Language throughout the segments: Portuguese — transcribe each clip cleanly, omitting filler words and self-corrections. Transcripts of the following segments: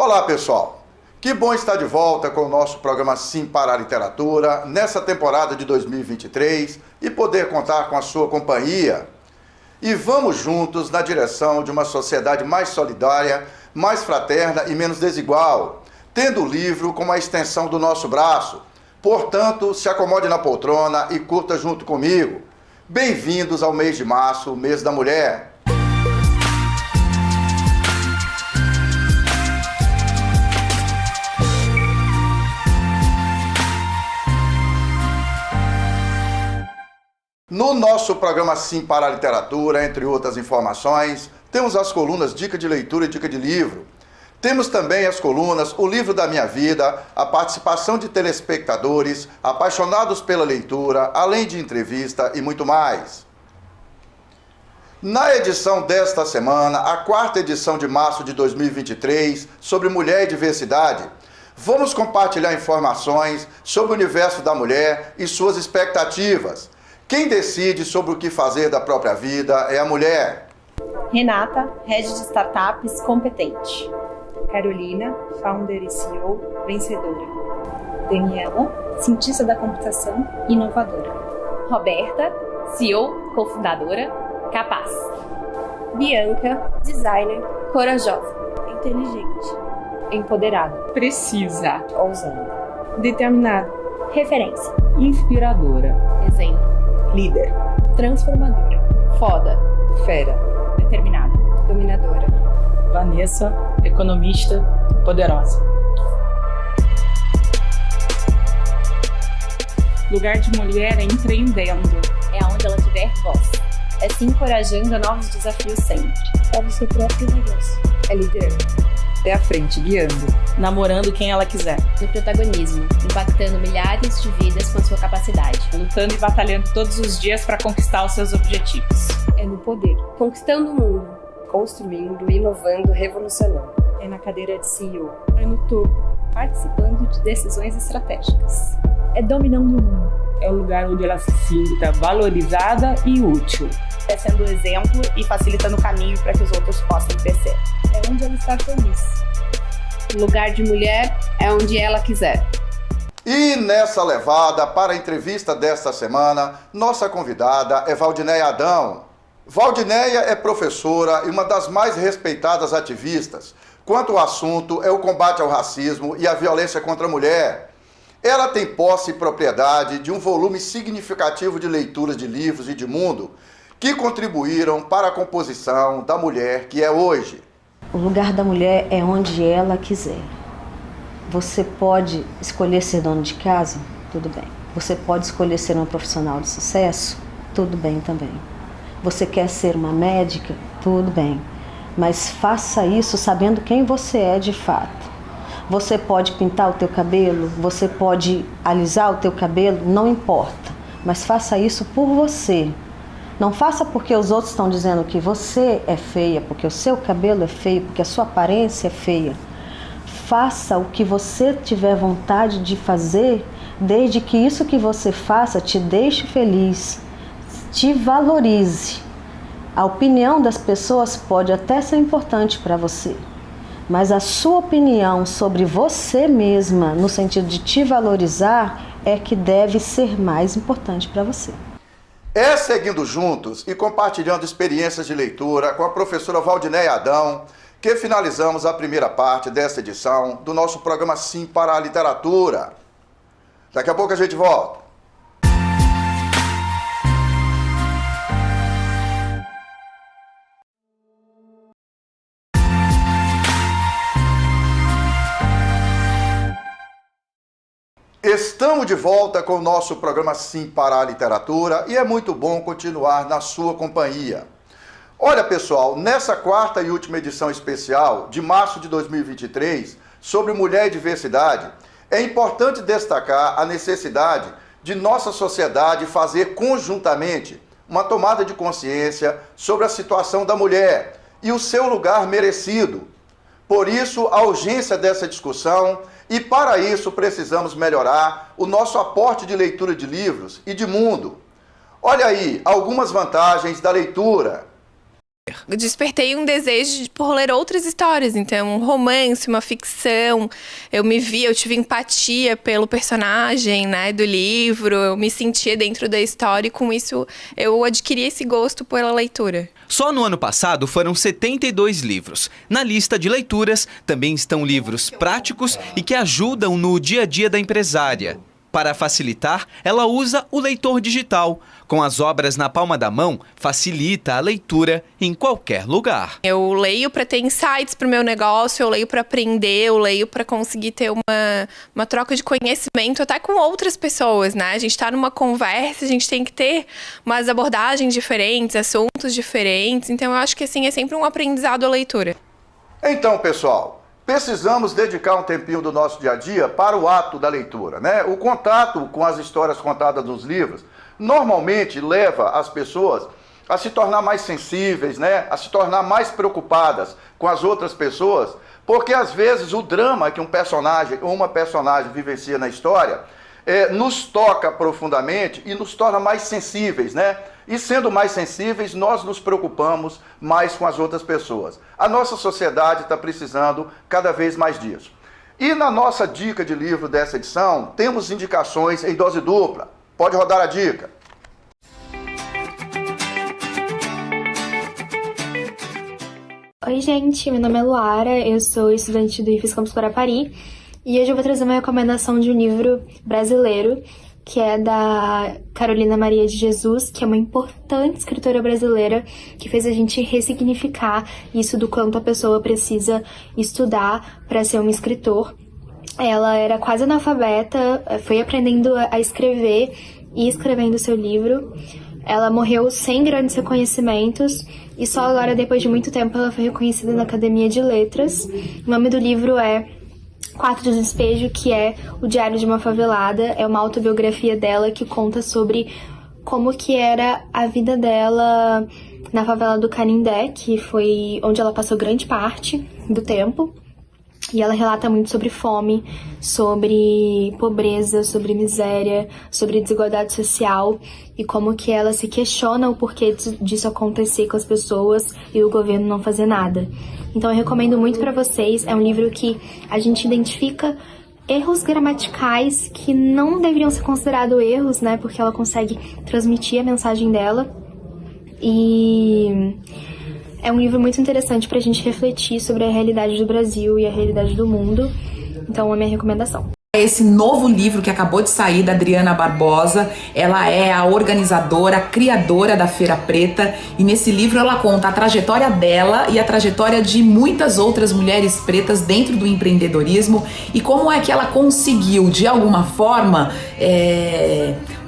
Olá, pessoal! Que bom estar de volta com o nosso programa Sim para a Literatura nessa temporada de 2023 e poder contar com a sua companhia. E vamos juntos na direção de uma sociedade mais solidária, mais fraterna e menos desigual, tendo o livro como a extensão do nosso braço. Portanto, se acomode na poltrona e curta junto comigo. Bem-vindos ao mês de março, o mês da mulher. No nosso programa Sim para a Literatura, entre outras informações, temos as colunas Dica de Leitura e Dica de Livro. Temos também as colunas O Livro da Minha Vida, a participação de telespectadores, apaixonados pela leitura, além de entrevista e muito mais. Na edição desta semana, a quarta edição de março de 2023, sobre mulher e diversidade, vamos compartilhar informações sobre o universo da mulher e suas expectativas. Quem decide sobre o que fazer da própria vida é a mulher. Renata, Head de Startups competente. Carolina, Founder e CEO vencedora. Daniela, cientista da computação inovadora. Roberta, CEO, cofundadora, capaz. Bianca, designer Corajosa. inteligente. Empoderada. Precisa. Ousada. Determinado. Referência. Inspiradora. Exemplo. Líder. Transformadora. Foda. Fera. Determinada. Dominadora. Vanessa, economista, poderosa. Lugar de mulher é empreendendo. É onde ela tiver voz. É se encorajando a novos desafios sempre. É o seu próprio negócio. É liderando. É à frente, guiando. Namorando quem ela quiser. No protagonismo, impactando milhares de vidas com a sua capacidade. Lutando e batalhando todos os dias para conquistar os seus objetivos. É no poder. Conquistando o mundo. Construindo, inovando, revolucionando. É na cadeira de CEO. É no topo. Participando de decisões estratégicas. É dominando o mundo. É o lugar onde ela se sinta valorizada e útil. É sendo exemplo e facilitando o caminho para que os outros possam crescer. É onde ela está feliz. Lugar de mulher é onde ela quiser. E nessa levada para a entrevista desta semana, nossa convidada é Valdinéia Adão. Valdinéia é professora e uma das mais respeitadas ativistas quanto ao assunto é o combate ao racismo e à violência contra a mulher. Ela tem posse e propriedade de um volume significativo de leituras de livros e de mundo que contribuíram para a composição da mulher que é hoje. O lugar da mulher é onde ela quiser. Você pode escolher ser dono de casa? Tudo bem. Você pode escolher ser uma profissional de sucesso? Tudo bem também. Você quer ser uma médica? Tudo bem. Mas faça isso sabendo quem você é de fato. Você pode pintar o teu cabelo, você pode alisar o teu cabelo, não importa. Mas faça isso por você. Não faça porque os outros estão dizendo que você é feia, porque o seu cabelo é feio, porque a sua aparência é feia. Faça o que você tiver vontade de fazer, desde que isso que você faça te deixe feliz, te valorize. A opinião das pessoas pode até ser importante para você, mas a sua opinião sobre você mesma, no sentido de te valorizar, é que deve ser mais importante para você. É seguindo juntos e compartilhando experiências de leitura com a professora Valdinéia Adão que finalizamos a primeira parte desta edição do nosso programa Sim para a Literatura. Daqui a pouco a gente volta. Estamos de volta com o nosso programa Sim para a Literatura e é muito bom continuar na sua companhia. Olha, pessoal, nessa quarta e última edição especial de março de 2023 sobre mulher e diversidade, é importante destacar a necessidade de nossa sociedade fazer conjuntamente uma tomada de consciência sobre a situação da mulher e o seu lugar merecido. Por isso, a urgência dessa discussão. E para isso precisamos melhorar o nosso aporte de leitura de livros e de mundo. Olha aí algumas vantagens da leitura. Eu despertei um desejo por ler outras histórias, então um romance, uma ficção, eu tive empatia pelo personagem, né, do livro, eu me sentia dentro da história e com isso eu adquiri esse gosto pela leitura. Só no ano passado foram 72 livros. Na lista de leituras também estão livros práticos e que ajudam no dia a dia da empresária. Para facilitar, ela usa o leitor digital. Com as obras na palma da mão, facilita a leitura em qualquer lugar. Eu leio para ter insights para o meu negócio, eu leio para aprender, eu leio para conseguir ter uma troca de conhecimento até com outras pessoas, né? A gente está numa conversa, a gente tem que ter umas abordagens diferentes, assuntos diferentes. Então eu acho que assim é sempre um aprendizado a leitura. Então, pessoal, precisamos dedicar um tempinho do nosso dia a dia para o ato da leitura, né? O contato com as histórias contadas nos livros normalmente leva as pessoas a se tornar mais sensíveis, né? A se tornar mais preocupadas com as outras pessoas, porque às vezes o drama que um personagem ou uma personagem vivencia na história nos toca profundamente e nos torna mais sensíveis, né? E sendo mais sensíveis, nós nos preocupamos mais com as outras pessoas. A nossa sociedade está precisando cada vez mais disso. E na nossa dica de livro dessa edição, temos indicações em dose dupla. Pode rodar a dica. Oi, gente, meu nome é Luara, eu sou estudante do IFES Campus Guarapari e hoje eu vou trazer uma recomendação de um livro brasileiro que é da Carolina Maria de Jesus, que é uma importante escritora brasileira que fez a gente ressignificar isso do quanto a pessoa precisa estudar para ser um escritor. Ela era quase analfabeta, foi aprendendo a escrever e escrevendo seu livro. Ela morreu sem grandes reconhecimentos e só agora, depois de muito tempo, ela foi reconhecida na Academia de Letras. O nome do livro é Quarto do Despejo, que é o Diário de uma Favelada. É uma autobiografia dela que conta sobre como que era a vida dela na favela do Canindé, que foi onde ela passou grande parte do tempo. E ela relata muito sobre fome, sobre pobreza, sobre miséria, sobre desigualdade social e como que ela se questiona o porquê disso acontecer com as pessoas e o governo não fazer nada. Então eu recomendo muito para vocês, é um livro que a gente identifica erros gramaticais que não deveriam ser considerados erros, né, porque ela consegue transmitir a mensagem dela. E é um livro muito interessante pra gente refletir sobre a realidade do Brasil e a realidade do mundo. Então, é a minha recomendação. Esse novo livro que acabou de sair da Adriana Barbosa, ela é a organizadora, a criadora da Feira Preta, e nesse livro ela conta a trajetória dela e a trajetória de muitas outras mulheres pretas dentro do empreendedorismo e como é que ela conseguiu, de alguma forma,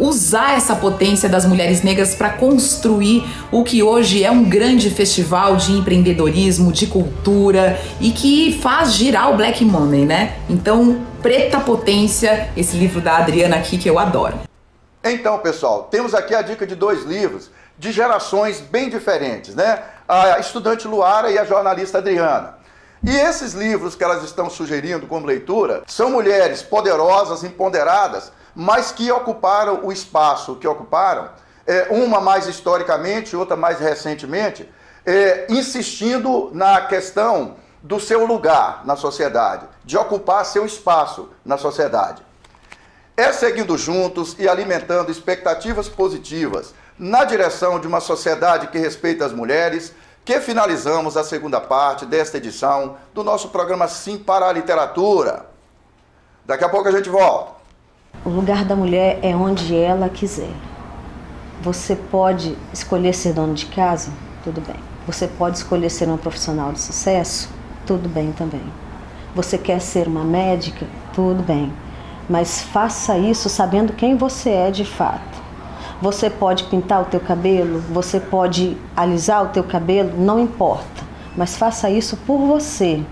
usar essa potência das mulheres negras para construir o que hoje é um grande festival de empreendedorismo, de cultura e que faz girar o Black Money, né? Então, Preta Potência, esse livro da Adriana aqui que eu adoro. Então, pessoal, temos aqui a dica de 2 livros de gerações bem diferentes, né? A estudante Luara e a jornalista Adriana. E esses livros que elas estão sugerindo como leitura são mulheres poderosas, empoderadas, mas que ocuparam o espaço que ocuparam, uma mais historicamente, outra mais recentemente, insistindo na questão do seu lugar na sociedade, de ocupar seu espaço na sociedade. É seguindo juntos e alimentando expectativas positivas na direção de uma sociedade que respeita as mulheres que finalizamos a segunda parte desta edição do nosso programa Sim para a Literatura. Daqui a pouco a gente volta. O lugar da mulher é onde ela quiser. Você pode escolher ser dono de casa? Tudo bem. Você pode escolher ser um profissional de sucesso? Tudo bem também. Você quer ser uma médica? Tudo bem. Mas faça isso sabendo quem você é de fato. Você pode pintar o teu cabelo, você pode alisar o teu cabelo, não importa. Mas faça isso por você.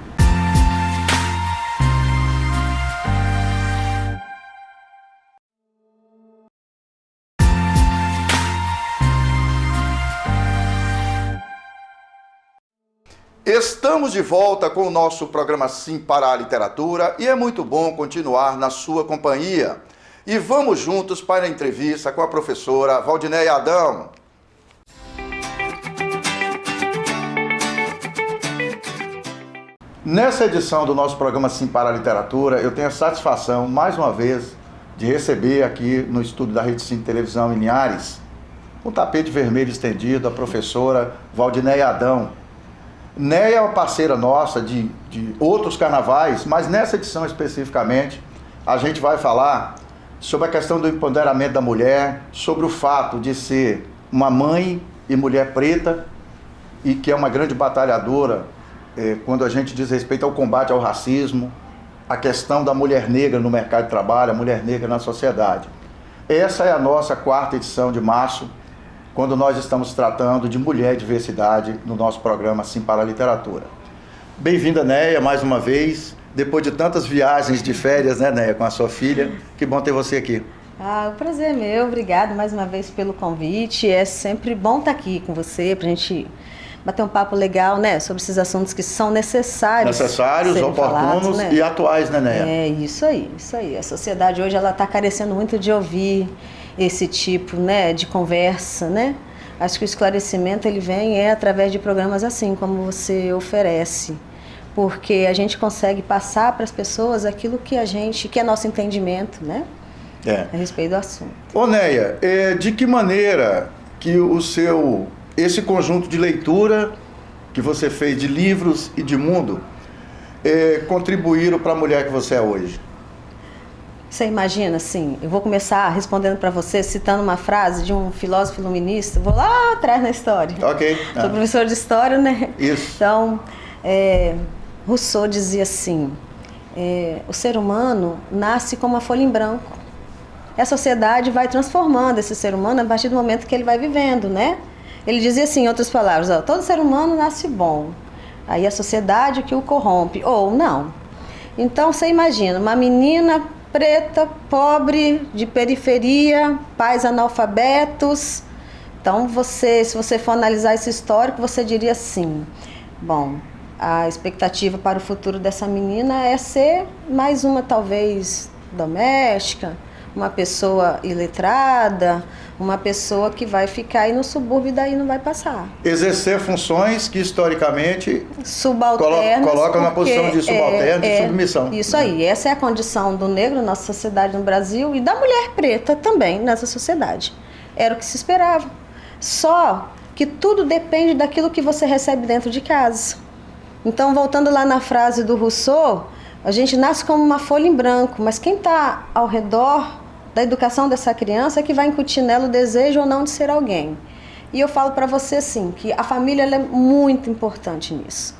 Estamos de volta com o nosso programa Sim para a Literatura e é muito bom continuar na sua companhia. E vamos juntos para a entrevista com a professora Valdinéia Adão. Nessa edição do nosso programa Sim para a Literatura, eu tenho a satisfação, mais uma vez, de receber aqui no estúdio da Rede Sim Televisão em Linhares, um tapete vermelho estendido, a professora Valdinéia Adão. Néia é uma parceira nossa de outros carnavais, mas nessa edição especificamente, a gente vai falar sobre a questão do empoderamento da mulher, sobre o fato de ser uma mãe e mulher preta, e que é uma grande batalhadora quando a gente diz respeito ao combate ao racismo, a questão da mulher negra no mercado de trabalho, a mulher negra na sociedade. Essa é a nossa 4ª edição de março, quando nós estamos tratando de mulher e diversidade no nosso programa Sim para a Literatura. Bem-vinda, Néia, mais uma vez. Depois de tantas viagens de férias, né, Néia, com a sua filha, que bom ter você aqui. O prazer é meu, obrigado mais uma vez pelo convite. É sempre bom estar aqui com você, pra gente bater um papo legal, né, sobre esses assuntos que são necessários, oportunos falados, né? E atuais, né, Néia? É, isso aí. A sociedade hoje, ela está carecendo muito de ouvir esse tipo, né, de conversa, né? Acho que o esclarecimento, ele vem através de programas assim, como você oferece. Porque a gente consegue passar para as pessoas aquilo que é nosso entendimento, né? A respeito do assunto. Ô Néia, de que maneira que esse conjunto de leitura que você fez de livros e de mundo contribuíram para a mulher que você é hoje? Você imagina, assim, eu vou começar respondendo para você, citando uma frase de um filósofo iluminista, vou lá atrás na história. Ok. Sou professor de história, né? Isso. Então, Rousseau dizia assim, o ser humano nasce como uma folha em branco. E a sociedade vai transformando esse ser humano a partir do momento que ele vai vivendo, né? Ele dizia assim, em outras palavras, todo ser humano nasce bom. Aí a sociedade que o corrompe, ou não. Então, você imagina, uma menina preta, pobre, de periferia, pais analfabetos. Então, se você for analisar esse histórico, você diria assim, bom, a expectativa para o futuro dessa menina é ser mais uma, talvez, doméstica, uma pessoa iletrada, uma pessoa que vai ficar aí no subúrbio e daí não vai passar. Exercer funções que historicamente subalternas, colocam na posição de subalterno, de submissão. Isso aí, essa é a condição do negro na nossa sociedade no Brasil e da mulher preta também nessa sociedade. Era o que se esperava. Só que tudo depende daquilo que você recebe dentro de casa. Então, voltando lá na frase do Rousseau, a gente nasce como uma folha em branco, mas quem está ao redor da educação dessa criança é que vai incutir nela o desejo ou não de ser alguém. E eu falo para você assim, que a família ela é muito importante nisso.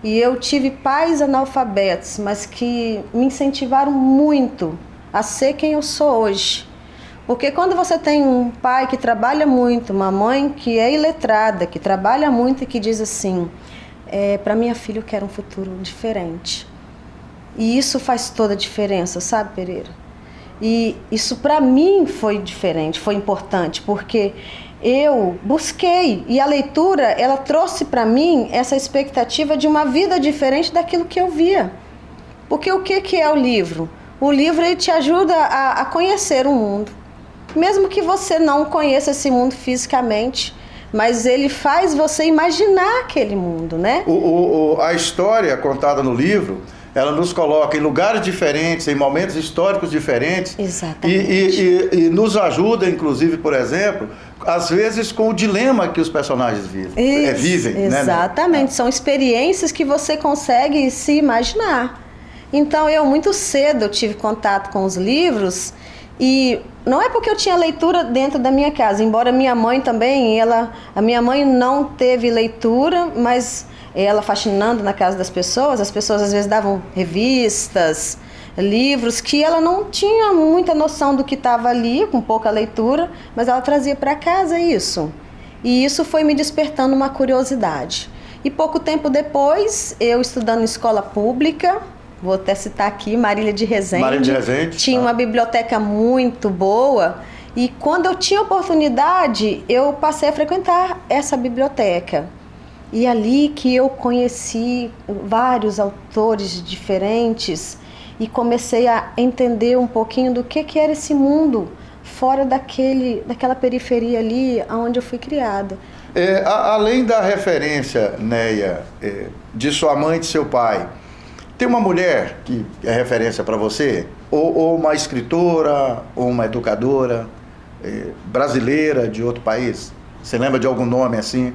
E eu tive pais analfabetos, mas que me incentivaram muito a ser quem eu sou hoje. Porque quando você tem um pai que trabalha muito, uma mãe que é iletrada, que trabalha muito e que diz assim, para minha filha eu quero um futuro diferente. E isso faz toda a diferença, sabe, Pereira? E isso para mim foi diferente, foi importante, porque eu busquei, e a leitura, ela trouxe para mim essa expectativa de uma vida diferente daquilo que eu via. Porque o que é o livro? O livro, ele te ajuda a conhecer o mundo. Mesmo que você não conheça esse mundo fisicamente, mas ele faz você imaginar aquele mundo, né? A história contada no livro, ela nos coloca em lugares diferentes, em momentos históricos diferentes. Exatamente. E nos ajuda, inclusive, por exemplo, às vezes com o dilema que os personagens vivem. Exatamente, né? São experiências que você consegue se imaginar. Então, muito cedo eu tive contato com os livros e não é porque eu tinha leitura dentro da minha casa, embora minha mãe também, a minha mãe não teve leitura, mas ela faxinando na casa das pessoas, as pessoas às vezes davam revistas, livros, que ela não tinha muita noção do que estava ali, com pouca leitura, mas ela trazia para casa isso. E isso foi me despertando uma curiosidade. E pouco tempo depois, eu estudando em escola pública, vou até citar aqui, Marília de Rezende, tinha uma biblioteca muito boa, e quando eu tinha oportunidade, eu passei a frequentar essa biblioteca. E ali que eu conheci vários autores diferentes e comecei a entender um pouquinho do que era esse mundo fora daquela periferia ali onde eu fui criada. Além da referência, Néia, de sua mãe e de seu pai, Tem uma mulher que é referência para você? Ou uma escritora, ou uma educadora brasileira de outro país? Você lembra de algum nome assim?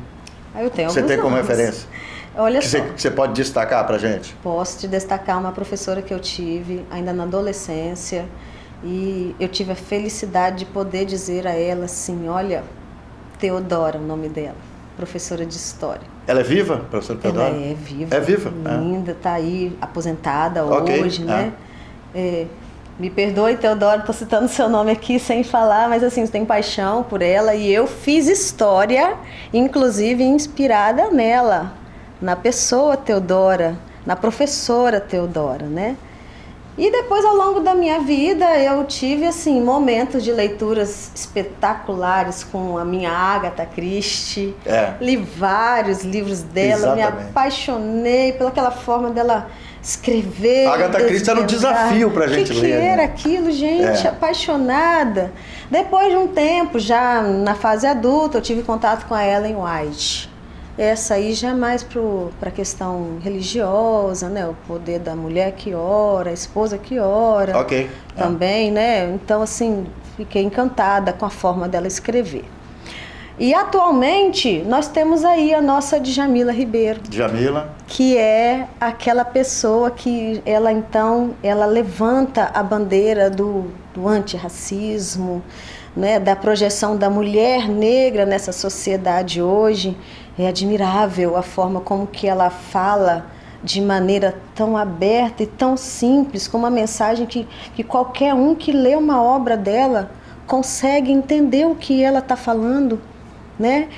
Eu tenho você alguns tem como nomes. referência? Olha só. Que você pode destacar para gente? Posso te destacar uma professora que eu tive ainda na adolescência e eu tive a felicidade de poder dizer a ela assim, olha, Teodora, o nome dela, professora de História. Ela é viva, professora Teodora? Ela é viva. É viva? Linda, tá aí, aposentada Okay. hoje, né? Me perdoe, Teodora, estou citando seu nome aqui sem falar, mas assim, você tem paixão por ela e eu fiz história, inclusive inspirada nela, na pessoa Teodora, na professora Teodora, né? E depois, ao longo da minha vida, eu tive, assim, momentos de leituras espetaculares com a minha Agatha Christie. Li vários livros dela, me apaixonei pelaquela forma dela escrever. A Agatha Christie era um desafio pra gente ler. O que era aquilo, gente? Apaixonada. Depois de um tempo, já na fase adulta, eu tive contato com a Ellen White. Essa aí já mais para a questão religiosa, né? O poder da mulher que ora, a esposa que ora. Também, né? Então, assim, fiquei encantada com a forma dela escrever. E atualmente nós temos aí a nossa Djamila Ribeiro. Djamila. Que é aquela pessoa que ela levanta a bandeira do antirracismo, né, da projeção da mulher negra nessa sociedade hoje. É admirável a forma como que ela fala de maneira tão aberta e tão simples, com uma mensagem que qualquer um que lê uma obra dela consegue entender o que ela está falando, né?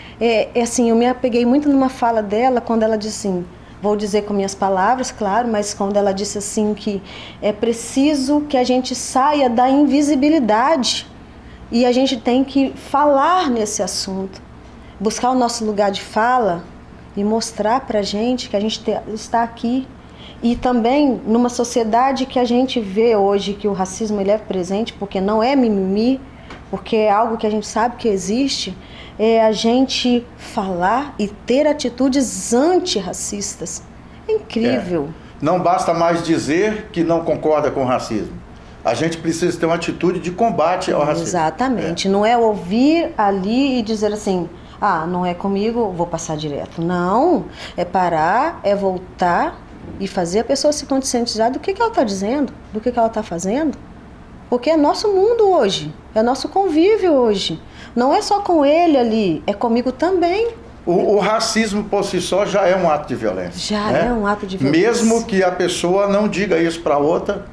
Assim, eu me apeguei muito numa fala dela quando ela disse assim, vou dizer com minhas palavras, claro, mas quando ela disse assim que é preciso que a gente saia da invisibilidade e a gente tem que falar nesse assunto. Buscar o nosso lugar de fala e mostrar para a gente que a gente está aqui. E também numa sociedade que a gente vê hoje que o racismo ele é presente, porque não é mimimi, porque é algo que a gente sabe que existe, é a gente falar e ter atitudes antirracistas. É incrível. Não basta mais dizer que não concorda com o racismo. A gente precisa ter uma atitude de combate ao racismo. Exatamente. Não é ouvir ali e dizer assim, não é comigo, vou passar direto. Não, é parar, é voltar e fazer a pessoa se conscientizar do que ela está dizendo, do que ela está fazendo. Porque é nosso mundo hoje, é nosso convívio hoje. Não é só com ele ali, é comigo também. O racismo por si só já é um ato de violência. Já é um ato de violência. Mesmo que a pessoa não diga isso para outra,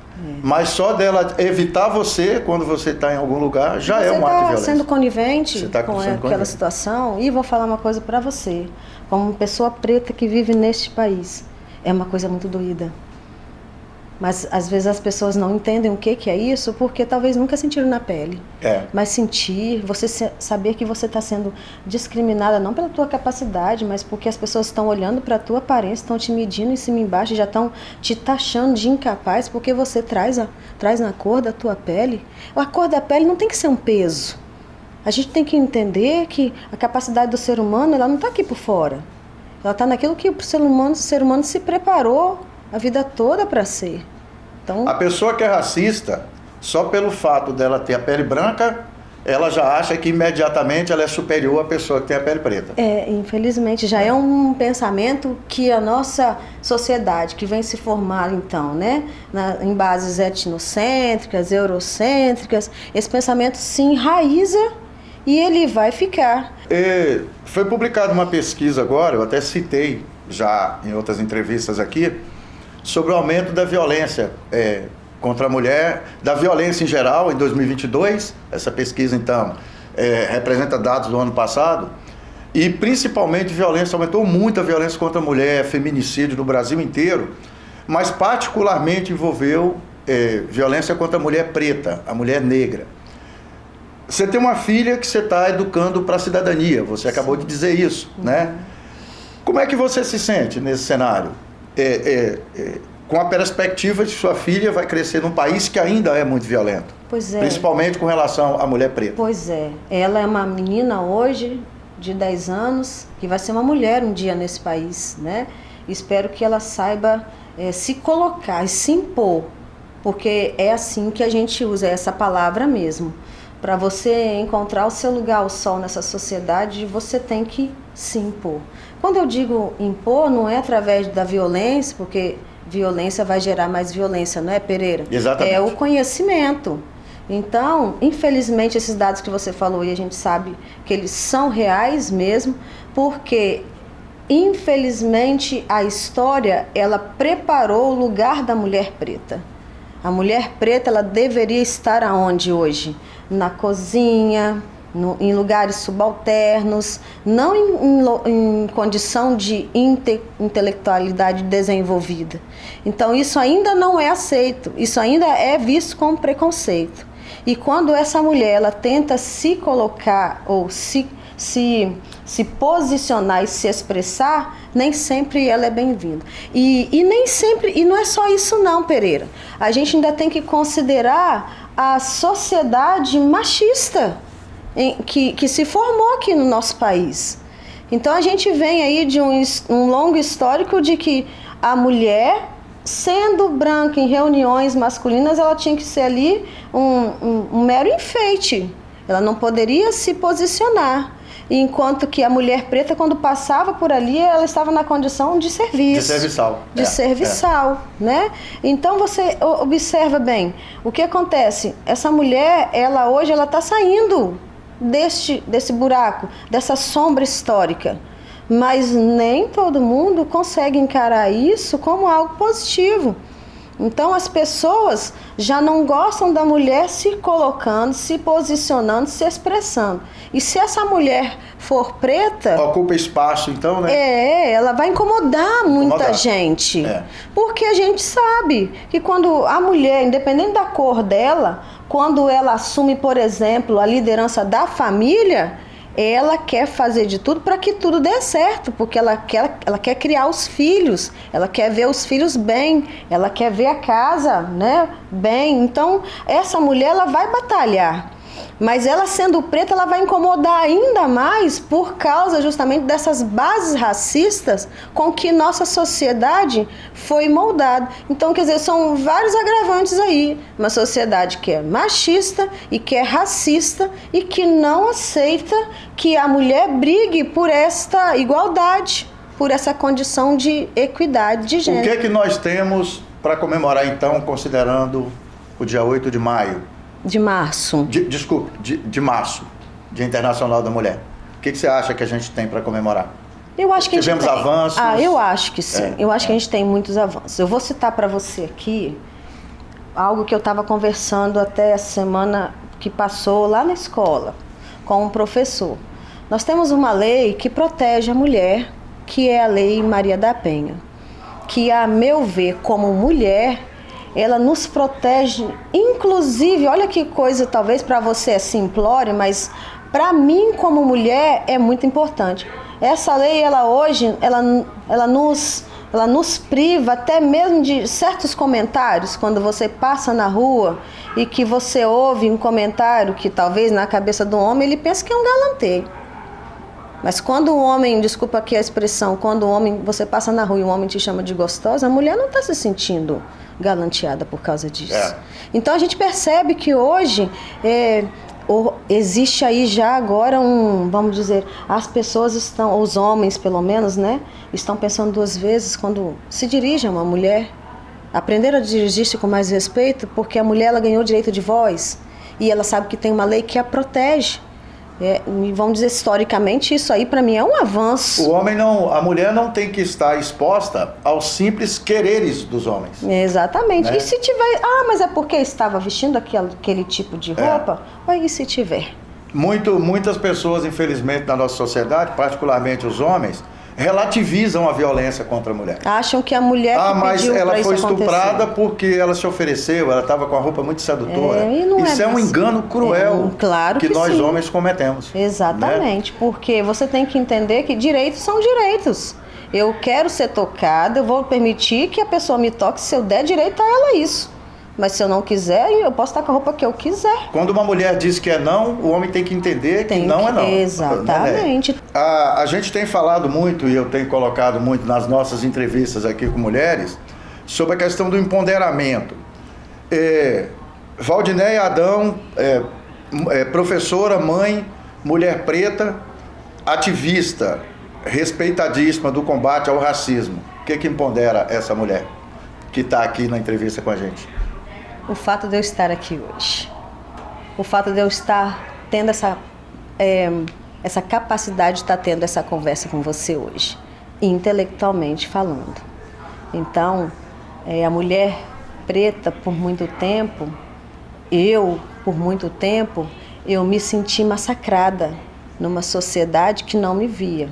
mas só dela evitar você quando você está em algum lugar já é um ato de violência. Você está sendo conivente com aquela situação. E vou falar uma coisa para você, como pessoa preta que vive neste país, é uma coisa muito doída. Mas às vezes as pessoas não entendem o que é isso, porque talvez nunca sentiram na pele. Mas sentir, você saber que você está sendo discriminada, não pela tua capacidade, mas porque as pessoas estão olhando para a tua aparência, estão te medindo em cima e embaixo, já estão te taxando de incapaz, porque você traz na cor da tua pele. A cor da pele não tem que ser um peso. A gente tem que entender que a capacidade do ser humano, ela não está aqui por fora. Ela está naquilo que o ser humano se preparou a vida toda para ser. Então, a pessoa que é racista, só pelo fato dela ter a pele branca, ela já acha que imediatamente ela é superior à pessoa que tem a pele preta. Infelizmente, já é um pensamento que a nossa sociedade, que vem se formar então, né, em bases etnocêntricas, eurocêntricas, esse pensamento se enraiza e ele vai ficar. Foi publicada uma pesquisa agora, eu até citei já em outras entrevistas aqui, sobre o aumento da violência contra a mulher, da violência em geral, em 2022. Essa pesquisa, então, representa dados do ano passado. E, principalmente, aumentou muito a violência contra a mulher, feminicídio no Brasil inteiro, mas particularmente envolveu violência contra a mulher preta, a mulher negra. Você tem uma filha que você está educando para a cidadania, você acabou de dizer isso, né? Como é que você se sente nesse cenário? Com a perspectiva de que sua filha vai crescer num país que ainda é muito violento. Pois é. Principalmente com relação à mulher preta. Pois é. Ela é uma menina hoje de 10 anos que vai ser uma mulher um dia nesse país, né? Espero que ela saiba se colocar e se impor, porque é assim que a gente usa essa palavra mesmo. Para você encontrar o seu lugar ao sol nessa sociedade, você tem que se impor. Quando eu digo impor, não é através da violência, porque violência vai gerar mais violência, não é, Pereira? Exatamente. É o conhecimento. Então, infelizmente, esses dados que você falou, e a gente sabe que eles são reais mesmo, porque, infelizmente, a história, ela preparou o lugar da mulher preta. A mulher preta, ela deveria estar aonde hoje? Na cozinha, em lugares subalternos, não em condição de intelectualidade desenvolvida. Então, isso ainda não é aceito, isso ainda é visto como preconceito. E quando essa mulher ela tenta se colocar ou se posicionar e se expressar, nem sempre ela é bem-vinda. E nem sempre, e não é só isso não, Pereira. A gente ainda tem que considerar a sociedade machista que se formou aqui no nosso país. Então a gente vem aí de um longo histórico de que a mulher, sendo branca em reuniões masculinas, ela tinha que ser ali um mero enfeite. Ela não poderia se posicionar. Enquanto que a mulher preta, quando passava por ali, ela estava na condição de serviço. De serviçal. De serviçal, né? Então você observa bem, o que acontece? Essa mulher, ela hoje, ela está saindo desse buraco, dessa sombra histórica. Mas nem todo mundo consegue encarar isso como algo positivo. Então as pessoas já não gostam da mulher se colocando, se posicionando, se expressando. E se essa mulher for preta... Ocupa espaço, então, né? Ela vai incomodar muita gente. Porque a gente sabe que quando a mulher, independente da cor dela, quando ela assume, por exemplo, a liderança da família, ela quer fazer de tudo para que tudo dê certo, porque ela quer criar os filhos, ela quer ver os filhos bem, ela quer ver a casa, né, bem. Então, essa mulher, ela vai batalhar. Mas ela sendo preta, ela vai incomodar ainda mais por causa justamente dessas bases racistas com que nossa sociedade foi moldada. Então, quer dizer, são vários agravantes aí. Uma sociedade que é machista e que é racista e que não aceita que a mulher brigue por esta igualdade, por essa condição de equidade de gênero. O que é que nós temos para comemorar, então, considerando o dia 8 de maio? De março. De março, Dia Internacional da Mulher. O que você acha que a gente tem para comemorar? Eu acho que tivemos avanços? Eu acho que sim. Eu acho que a gente tem muitos avanços. Eu vou citar para você aqui algo que eu estava conversando até a semana que passou lá na escola com um professor. Nós temos uma lei que protege a mulher, que é a Lei Maria da Penha, que, a meu ver, como mulher, ela nos protege, inclusive, olha que coisa, talvez para você é simplório, mas para mim, como mulher, é muito importante. Essa lei, ela hoje, ela nos priva até mesmo de certos comentários, quando você passa na rua e que você ouve um comentário que talvez na cabeça do homem ele pensa que é um galanteio. Mas quando o homem, desculpa aqui a expressão, quando o homem, você passa na rua e o homem te chama de gostosa, a mulher não está se sentindo galanteada por causa disso. Então a gente percebe que hoje existe aí já agora vamos dizer, as pessoas estão, os homens pelo menos, né, estão pensando duas vezes quando se dirigem a uma mulher. Aprenderam a dirigir-se com mais respeito porque a mulher ela ganhou direito de voz e ela sabe que tem uma lei que a protege. E vamos dizer, historicamente, isso aí para mim é um avanço. A mulher não tem que estar exposta aos simples quereres dos homens. Exatamente. Né? E se tiver, mas é porque estava vestindo aquele tipo de roupa? E se tiver? Muitas pessoas, infelizmente, na nossa sociedade, particularmente os homens, relativizam a violência contra a mulher. Acham que a mulher mas ela foi estuprada porque ela se ofereceu, ela estava com a roupa muito sedutora. Isso é um engano cruel que nós sim. homens cometemos. Exatamente, né? Porque você tem que entender que direitos são direitos. Eu quero ser tocada, eu vou permitir que a pessoa me toque se eu der direito a ela isso. Mas se eu não quiser, eu posso estar com a roupa que eu quiser. Quando uma mulher diz que é não, o homem tem que entender que não é não. Exatamente. A gente tem falado muito, e eu tenho colocado muito nas nossas entrevistas aqui com mulheres, sobre a questão do empoderamento. Valdinéia Adão, professora, mãe, mulher preta, ativista, respeitadíssima do combate ao racismo. O que empodera essa mulher que está aqui na entrevista com a gente? O fato de eu estar aqui hoje. O fato de eu estar tendo essa capacidade de estar tendo essa conversa com você hoje, intelectualmente falando. Então, a mulher preta, por muito tempo, por muito tempo, eu me senti massacrada numa sociedade que não me via.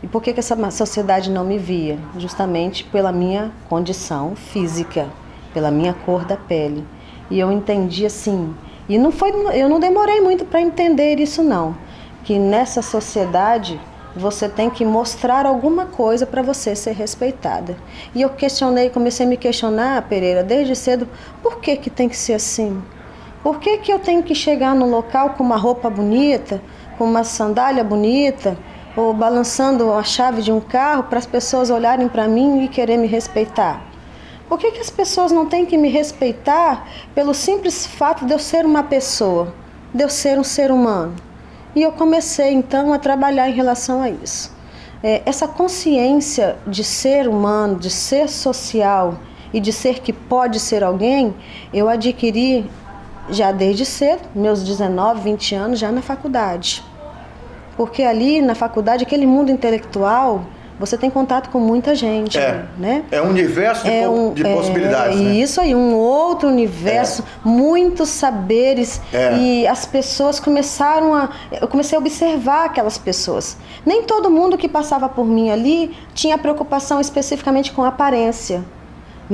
E por que essa sociedade não me via? Justamente pela minha condição física, pela minha cor da pele. E eu entendi assim, e eu não demorei muito para entender isso não, que nessa sociedade você tem que mostrar alguma coisa para você ser respeitada. E eu comecei a me questionar, Pereira, desde cedo, por que tem que ser assim? Por que eu tenho que chegar no local com uma roupa bonita, com uma sandália bonita, ou balançando a chave de um carro para as pessoas olharem para mim e querer me respeitar? Por que as pessoas não têm que me respeitar pelo simples fato de eu ser uma pessoa, de eu ser um ser humano? E eu comecei, então, a trabalhar em relação a isso. Essa consciência de ser humano, de ser social e de ser que pode ser alguém, eu adquiri já desde cedo, meus 19, 20 anos, já na faculdade. Porque ali, na faculdade, aquele mundo intelectual, você tem contato com muita gente, né? É um universo de possibilidades, né? Isso aí, um outro universo, muitos saberes, e as pessoas eu comecei a observar aquelas pessoas. Nem todo mundo que passava por mim ali tinha preocupação especificamente com a aparência.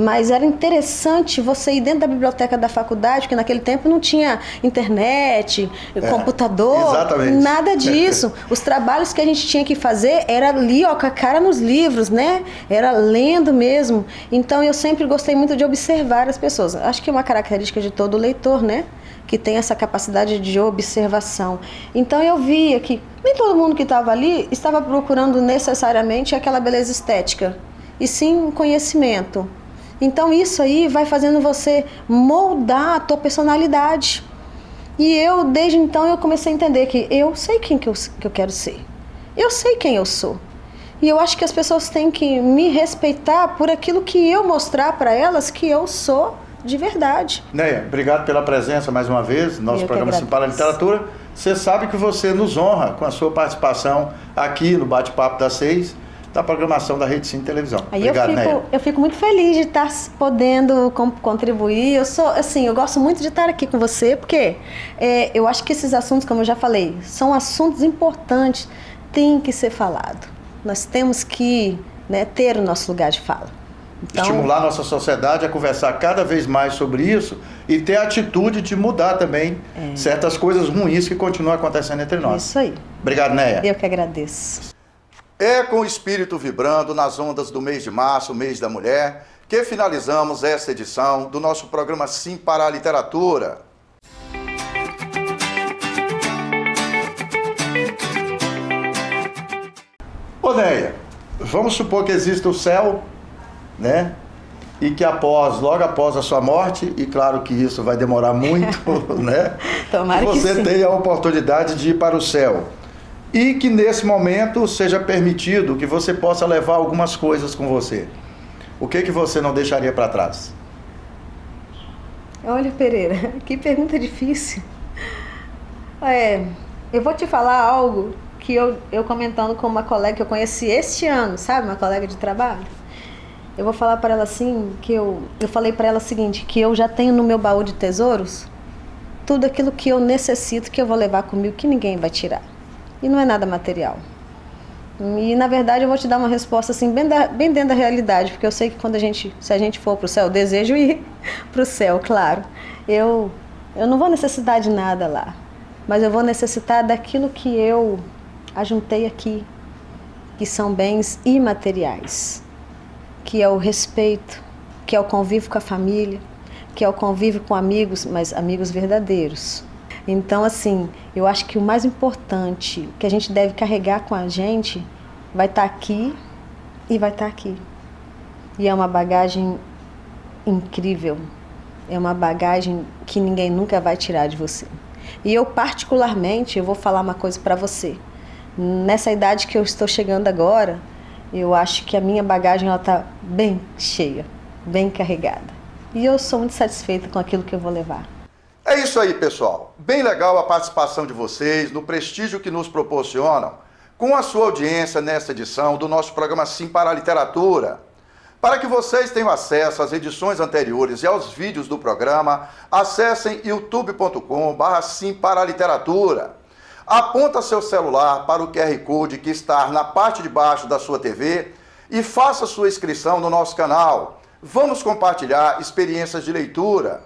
Mas era interessante você ir dentro da biblioteca da faculdade, porque naquele tempo não tinha internet, computador, nada disso. Os trabalhos que a gente tinha que fazer era ali, com a cara nos livros, né? Era lendo mesmo. Então eu sempre gostei muito de observar as pessoas. Acho que é uma característica de todo leitor, né? Que tem essa capacidade de observação. Então eu via que nem todo mundo que estava ali estava procurando necessariamente aquela beleza estética, e sim um conhecimento. Então isso aí vai fazendo você moldar a tua personalidade. E eu, desde então, eu comecei a entender que eu sei quem que eu quero ser. Eu sei quem eu sou. E eu acho que as pessoas têm que me respeitar por aquilo que eu mostrar para elas que eu sou de verdade. Neia, obrigado pela presença mais uma vez no nosso programa Sim para a Literatura. Você sabe que você nos honra com a sua participação aqui no Bate-Papo das 6. Da programação da Rede Sim Televisão. Obrigado, Neia. Eu fico muito feliz de estar podendo contribuir. Eu gosto muito de estar aqui com você, porque eu acho que esses assuntos, como eu já falei, são assuntos importantes, tem que ser falado. Nós temos que ter o nosso lugar de fala. Então, estimular a nossa sociedade a conversar cada vez mais sobre isso e ter a atitude de mudar também certas coisas ruins que continuam acontecendo entre nós. Isso aí. Obrigado, Neia. Eu que agradeço. É com o espírito vibrando nas ondas do mês de março, o mês da mulher, que finalizamos esta edição do nosso programa Sim para a Literatura. Ô Neia, vamos supor que exista o céu, né? E que logo após a sua morte, e claro que isso vai demorar muito, né? Tomara que você tenha a oportunidade de ir para o céu. E que nesse momento seja permitido que você possa levar algumas coisas com você. O que você não deixaria para trás? Olha, Pereira, que pergunta difícil. Eu vou te falar algo que eu comentando com uma colega que eu conheci este ano, sabe? Uma colega de trabalho. Eu vou falar para ela assim, que eu falei para ela o seguinte, que eu já tenho no meu baú de tesouros tudo aquilo que eu necessito, que eu vou levar comigo, que ninguém vai tirar. E não é nada material. E, na verdade, eu vou te dar uma resposta assim, bem dentro da realidade, porque eu sei que se a gente for para o céu, eu desejo ir para o céu, claro. Eu não vou necessitar de nada lá, mas eu vou necessitar daquilo que eu ajuntei aqui, que são bens imateriais, que é o respeito, que é o convívio com a família, que é o convívio com amigos, mas amigos verdadeiros. Então, assim, eu acho que o mais importante que a gente deve carregar com a gente vai estar aqui e vai estar aqui. E é uma bagagem incrível. É uma bagagem que ninguém nunca vai tirar de você. E eu, particularmente, eu vou falar uma coisa para você. Nessa idade que eu estou chegando agora, eu acho que a minha bagagem está bem cheia, bem carregada. E eu sou muito satisfeita com aquilo que eu vou levar. É isso aí, pessoal. Bem legal a participação de vocês, no prestígio que nos proporcionam, com a sua audiência nesta edição do nosso programa Sim para a Literatura. Para que vocês tenham acesso às edições anteriores e aos vídeos do programa, acessem youtube.com/Sim para a Literatura. Aponta seu celular para o QR Code que está na parte de baixo da sua TV e faça sua inscrição no nosso canal. Vamos compartilhar experiências de leitura.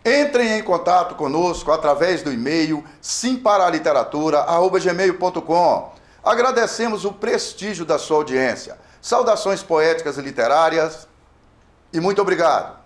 Entrem em contato conosco através do e-mail simparaliteratura@gmail.com. Agradecemos o prestígio da sua audiência. Saudações poéticas e literárias e muito obrigado.